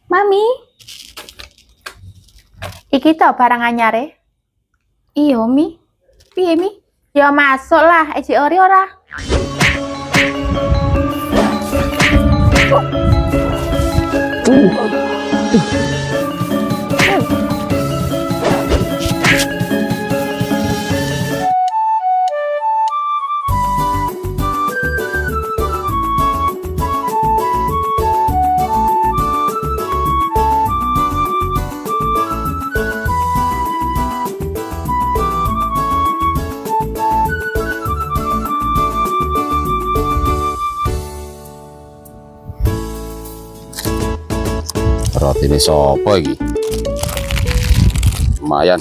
Mami, iki to barang anyare. Iya, Mi. Piye, Mi? Ya masuk lah, eji ori ora. Roti ini sopo iki? Lumayan.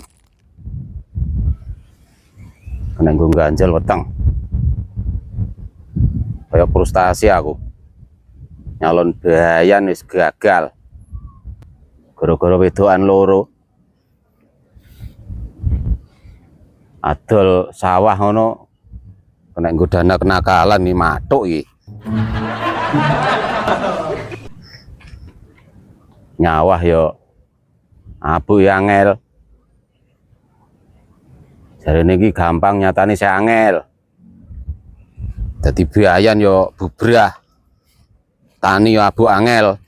Kena gue ganjel weteng. Kayak frustasi aku. Nyalon bayan wis gagal. Gara-gara wedokan loro. Adol sawah ngono. Kena gue dana kenakalan nih matuk iki. Nyawah yo abu ya angel. Jare niki gampang nyatane saya angel. Dadi biayan yo bubrah. Tani yo abu angel.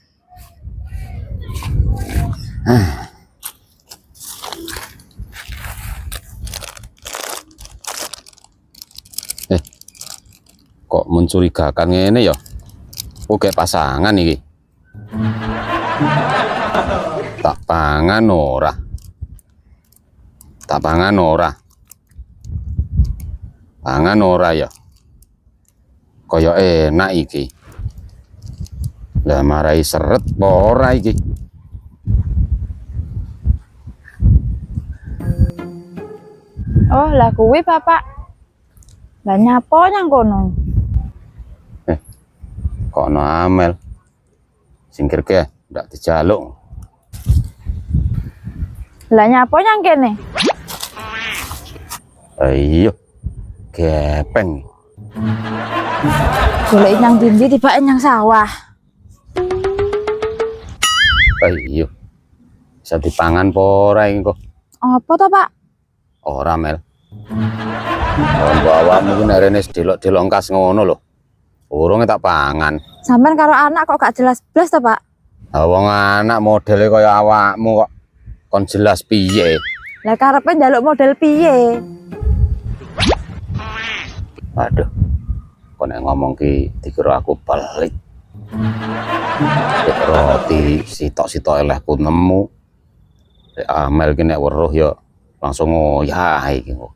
Kok mencurigakan ngene ya? Oke pasangan iki. Tak pangan ora. Tak pangan ora. Pangan ora ya. Kaya enak iki. Lah marai seret ora iki. Oh, lah kuwi Bapak. Lah nyapa nyang kono? Kok no amel. Singkir ke, ndak dijaluk. Lah nyapa nyang kene? Ayo. Gepeng. Golek nyang ndi tibake nyang sawah. Ayo. Bisa dipangan po ora iki kok. Apa to, Pak? Ora mel. Mbok awakmu ku nek rene delok-delongkas ngono lho. Urunge tak pangan. Sampean karo anak kok gak jelas blas to, Pak? Lah wong anak modele kaya awakmu kok kon jelas piye? Lah karepe njaluk model piye? Aduh. Kok nek ngomong ki dikira aku pelit. Roti sitok-sitok elehku nemu. Amel ki nek weruh ya langsung ngoyah iki kok.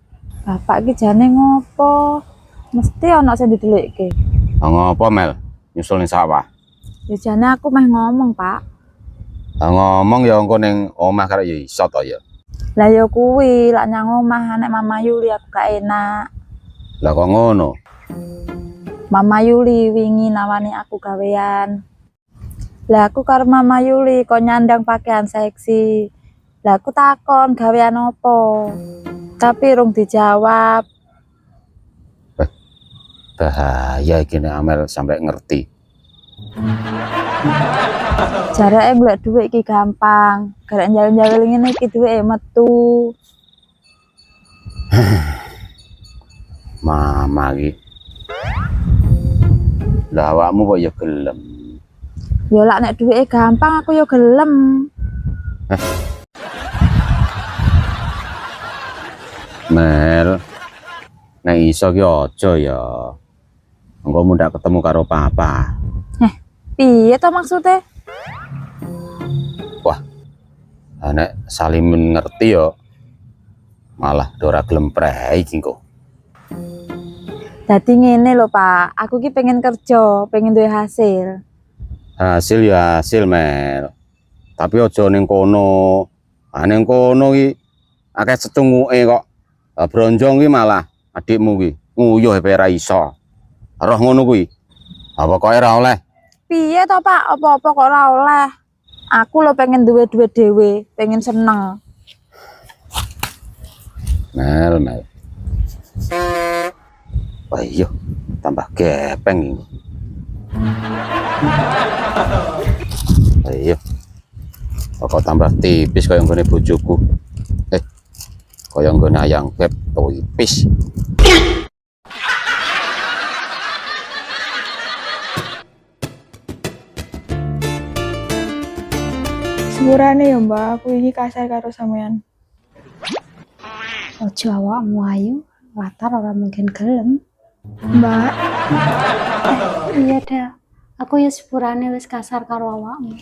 Bapak iki jane ngopo? Mesti ana sing didelikke. Ngopo Mel? Nyusul ning sawah. Ya jane aku meh ngomong, Pak. Ngomong ya engko ning omah karo ya iso to ya. Lah ya kuwi, lak nyang omah nek Mama Yuli aku gak enak. Lah kok ngono? Mama Yuli wingi nawani aku gawean. Lah aku karo Mama Yuli kok nyandang pakaian seksi. Lah aku takon gawean opo? Tapi rung dijawab. Bahaya iki nek Amel sampai ngerti. Jarake golek dhuwit iki gampang. Garek njaluk-njaluk ngene iki dhuwite metu. Mama iki. Lah awakmu kok ya gelem. Ya lak nek dhuwite gampang aku ya gelem. Mel. Nek iso ki aja ya. Engko mundak ketemu karo papa. Piye to maksudnya? Wah. Nek Salimin ngerti ya malah ora gelem prei iki kok. Dadi ngene lho, Pak. Aku ki pengen kerja, pengen duwe hasil. Hasil ya hasil Mel. Tapi aja ning kono. Ning kono ki akeh cecunguke kok. Bronjong ki malah adikmu ki nguyuh ape ora iso. Roh ngono kuwi. Apa kok ora oleh? Piye to, Pak? Apa-apa kok ora oleh. Aku lho pengen duwe duit dhewe, pengen seneng. Mel. Wah iya, tambah gepeng ini. Ayo, Kok tambah tipis kaya nggone bojoku. Kaya nggone ayang beb tipis. Sepurane ya Mbak, aku ini kasar karo sampean. Ojo awakmu ayu, latar ora mungkin gelem. Mbak, Iya dah, aku ya sepurane wis kasar karo awakmu.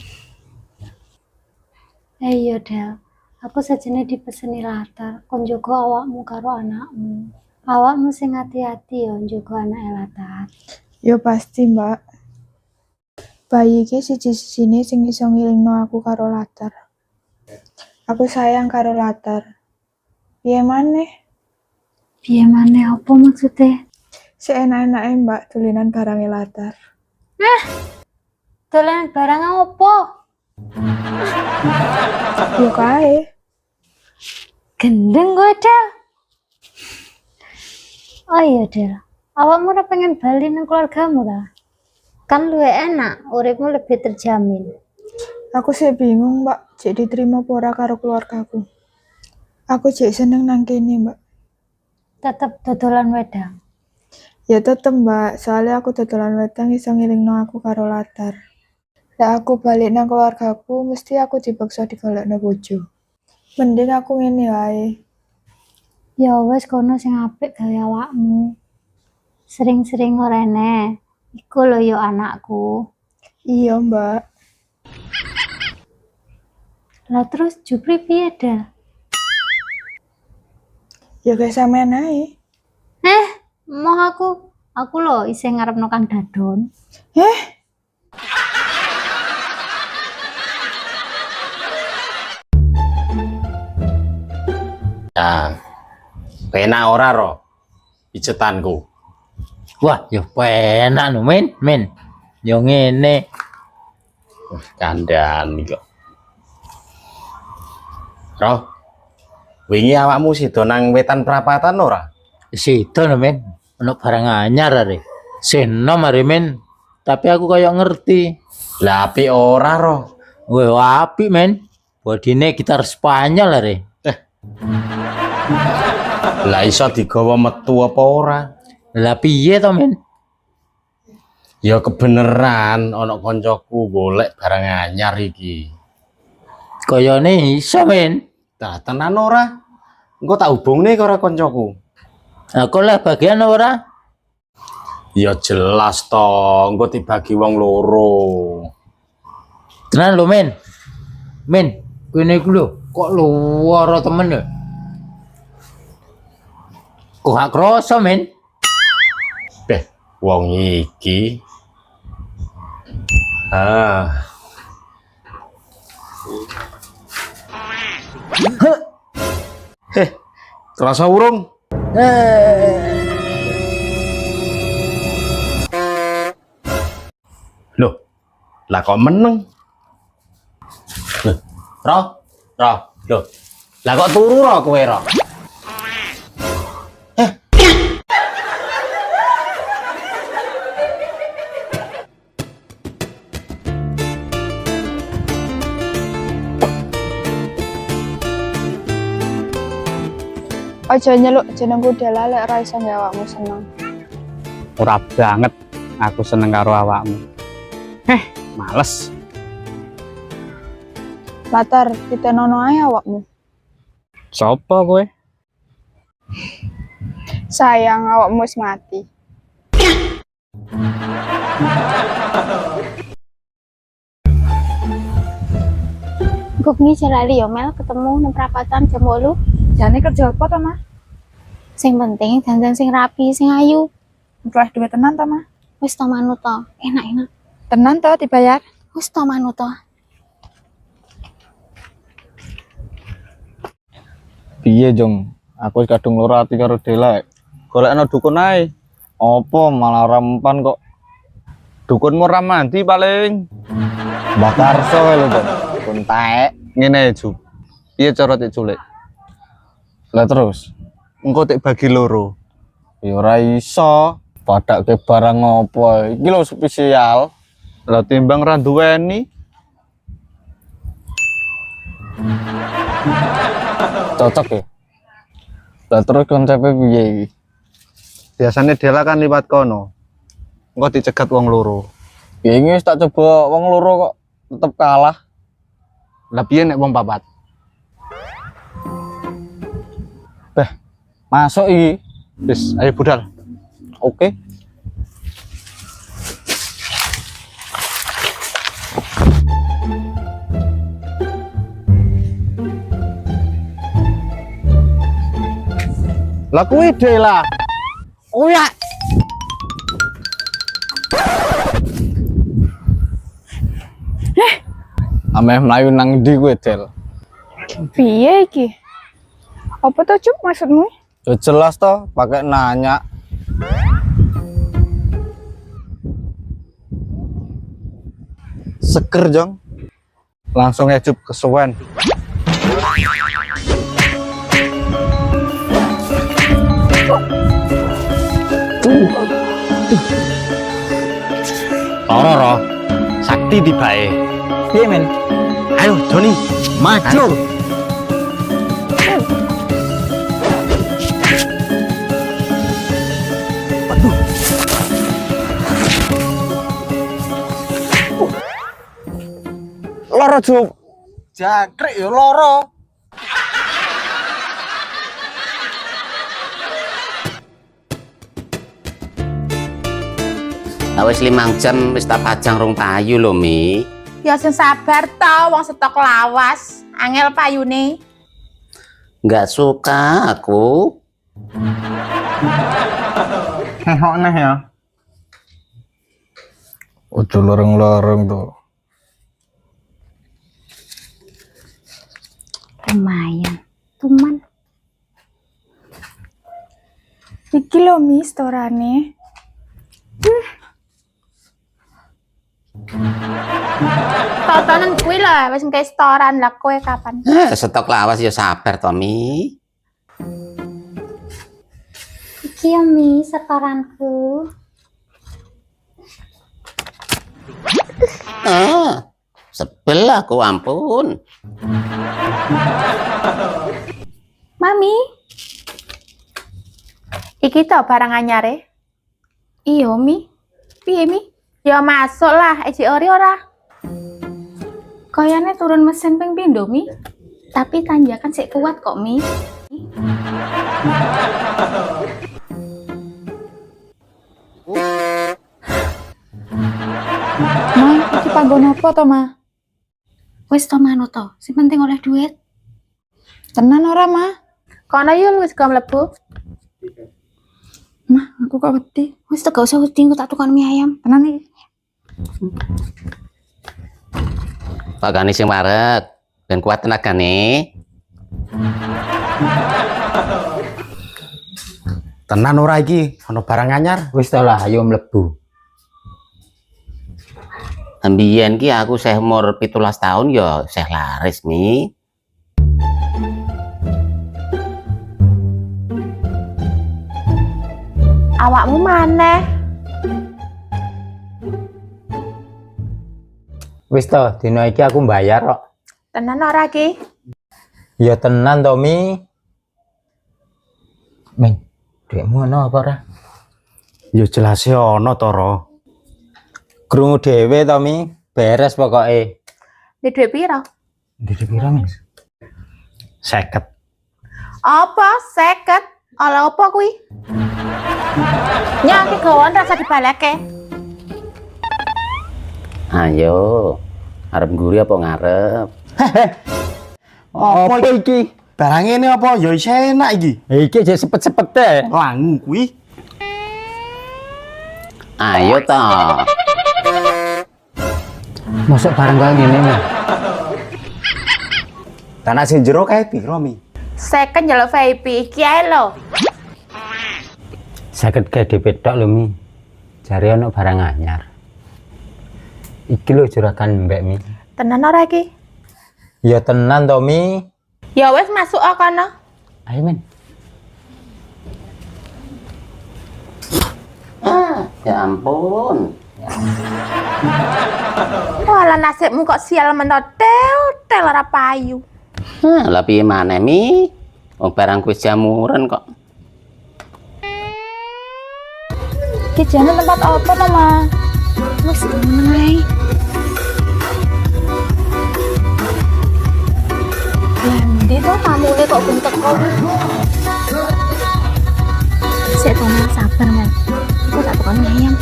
Iya dah, aku sajane dipeseni latar, kon njogo awakmu karo anakmu. Awakmu sing hati-hati ya njogo anake latar. yo pasti Mbak. Bayi iki siji-sijine sing iso ngilingno aku karo latar. Aku sayang karo latar. Piye maneh? Piye maneh apa maksudnya? Seenak-enake Mbak dolinan barange latar. Dolan barang apa? Yo kae. Gendeng gue Del. Oh iya Del, awakmu ora pengen bali nang keluargamu ta? Kan luwih enak, uripmu lebih terjamin. Aku sih bingung Mbak, jek diterima apa ora karo keluargaku. Aku jek seneng nang kene Mbak. Tetep dodolan wedang. Ya tetep Mbak, soalnya aku dodolan wedang iso ngilingno aku karo latar. Lah aku balik nang keluargaku, mesti aku dipaksa digolekno bojo. Mending aku ngene wae. Ya wis kono sing apik gawe awakmu. Sering-sering ngorene. Iku lho yo anakku. Iya Mbak. Lah terus Jupri piye dah? Ya kayak sampean ae. Mau aku lho isih ngarepno Kang Dadon. Ya, penak ora ro pijetanku. Wah, ya penak no, men. Yo ngene. Kandhan iki kok. Ro, wingi awakmu sida nang wetan prapatan ora? Sido no, men. Ono barang anyar are. Senom are, men. Tapi aku kayak ngerti. Lah apik ora ro? Wah, apik, men. Bodine gitar Spanyol are. Lah iso digawa metu apa ora? Lah piye to, men? Ya kebeneran ana koncoku golek barang anyar iki. Kayane iso, men. Lah tenan ora? Engko tak hubungne karo koncoku. Aku lah bagian ora. Ya jelas to, engko dibagi wong loro. Tenan lho, men. Men, kene iku lho, kok luar temen ya? Kok gak kroso, men? Beh, wong iki. Kerasa urung? Loh, lah kok meneng? Loh, Roh, loh. Lah kok turu ro kowe ro? Aja nyeluk jenengku Dela lek ora iso nggawe awakmu seneng. Ora banget aku seneng karo awakmu. Males. Latar ditenono ae awakmu. Sopo kowe? Sayang awakmu wis mati. Gue bengi jalali yo Mel ketemu nang perapatan jam 8. Jane kerja apa to, Mas? Sing penting dandan sing rapi, sing ayu. Oleh duit tenan to, Mas? Wis to manut to. Enak-enak. Tenan to dibayar? Wis to manut to. Piye, Jong? Aku wis kadung loro ati karo Dela. Golekno dukun ae. Apa malah rempan kok. Dukunmu ra mandi paling. Mbah Karso kae lho, Jong. Dukun taek. Ngene, Ju. Piye cara diculik? Lah terus, engko tek bagi loro. Ya ora iso. Padake barang apa? Iki lho spesial. Lah timbang ra duweni. Cocok ya. Lah terus konsepnya piye iki? Biasanya Dela kan liwat kono. Engko dicegat wong loro. Ya ini wis tak coba wong loro kok tetep kalah. Lah piye nek wong papat? Beh, masuk iki. Wis, ayo budal. Oke. Lah kuwi Dela. Oh ya. Ameh mlayu nang ndi kowe, Del? Piye iki? Apa tuh Cuk maksudmu? Ya jelas toh, pakai nanya. Seger, Jong. Langsung ejup kesuwen. Ora, sakti tibae. Piye men? Ayo Joni, maju. Loro Jup. Jangkrik ya loro. Lah wis 5 jam wis tak pajang rong payu lho, Mi. Ya sing sabar to, wong stok lawas. Angel payune. Nggak suka aku. Hehok neh ya. Ojo lorong-lorong tuh. Lumayan. Cuman Iki lho Mi storane. Totonan kuwi lho, wis engke storan lah kowe kapan? Stok lawas ya sabar to, Mi. iki ya Mi setoranku. Sebel aku ampun. Mami. Iki to barang anyare. Iya, Mi. Piye, Mi? Ya masuk lah, eji ori ora. Kayane turun mesin ping pindho, Mi. Tapi tanjakan sik kuat kok, Mi. Ma, iki panggon apa to, Ma? Wis to mano to, sing penting oleh duit. Tenan ora, Ma? Kono yo wis gak mlebu. Ma, aku kok wedi. Wis to gak usah wedi engko tak tukoni mie ayam. Tenan iki. Pakane sing wareg dan kuat tenagane. Tenan ora iki, ono barang anyar. Wis to lah, ayo mlebu. Ambiyen ki aku seh umur 17 tahun ya seh laris, Mi. Awakmu maneh? Wis to, dina iki aku mbayar kok. Tenan ora ki? Ya tenan to, Mi. Men, duitmu ono apa ora? Ya jelas ono to, Ro. Krungu dhewe to, Mi. Beres pokoke. Di duit piro? Dhewe pira, Men? 50. Apa? 50? Oleh apa kuwi? Nyang ki gawon rasa dibaleke. Ayo. Arep ngguri apa ngarep? Apa iki? Barang ini apa? Ya wis enak iki. Iki aja sepet-sepete. Langu kuwi. Ayo to. Masuk barang kaya ngene, Men. Tanah sing jero kae piro, Mi? Second jaluk VIP iki ae lho. Saged gawe DP tok lho, Mi. Jare ono barang anyar. Iki lho juragan Mbak, Mi. Tenan ora iki? Ya tenan to, Mi. Ya wis masuk kono. Ayo, Men. Ya ampun. Walah nasibmu kok sial menodel tel ora payu. Lah piye maneh Mi? Wong barang wis jamuran kok. Ki jane tempat apa Mama? Wis meneng. Ndi to tamune kok belum teko? Sik to Mel, sabar Mel. Iku tak tukang ayam.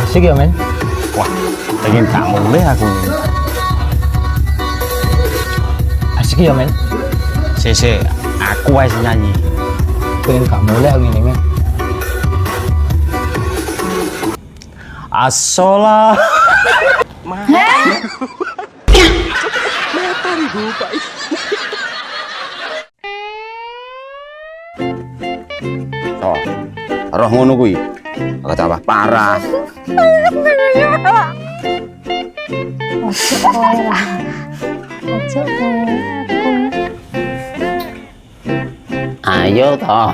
Asik ya, men. Wah, pengen gak mulai aku. Asik ya, men. Sese, aku wis nyanyi. Pengen gak mulai aku ini, men. Asola. So, roh ngono kuwi. Agak tambah parah. Ojo kowe lah. Ojo kowe. Ayo toh.